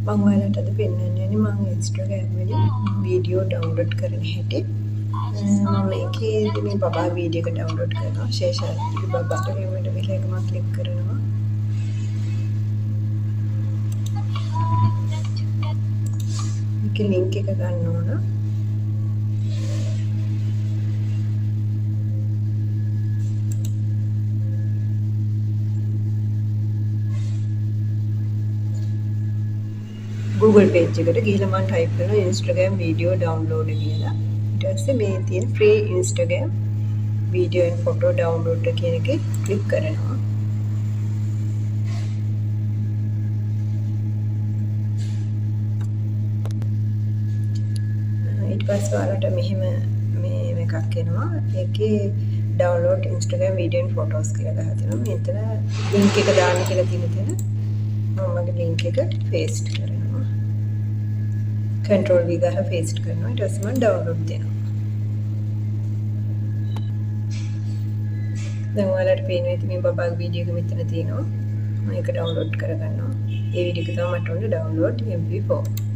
මම ඔයාලට අද පෙන්වන්න යන්නේ මම Instagram වලින් වීඩියෝ ඩවුන්ලෝඩ් කරන හැටි. මම මේකේදී මේ බබා වීඩියෝ එක ඩවුන්ලෝඩ් කරනවා. ශේෂාද්රිගේ බබාට මෙවට මෙල එක මම ක්ලික් කරනවා. මේකේ ලින්ක් එක ගන්න ඕන. Google page එකට ගිහලා මම type කරනවා Instagram video download කියලා. ඊට පස්සේ මේ තියෙන free Instagram video and photo download කියන එකේ click කරනවා. ඊට පස්සේ ඔයාලට මෙහෙම එකක් එනවා. ඒකේ download Instagram video and photos කියලා ගහලා තියෙනවා. මෙතන link එක දාන්න කියලා තියෙන තැන මම මගේ link එක paste කරනවා. Control V ගහලා paste කරනවා. ඊට පස්සේ මම download දෙනවා. දැන් ඔයාලට පේනවා ඉතින් මේ බබාගේ වීඩියෝ එක මෙතන තියෙනවා. මම ඒක download කරගන්නවා. ඒ වීඩියෝ එක තමයි මට ඕනේ download MP4.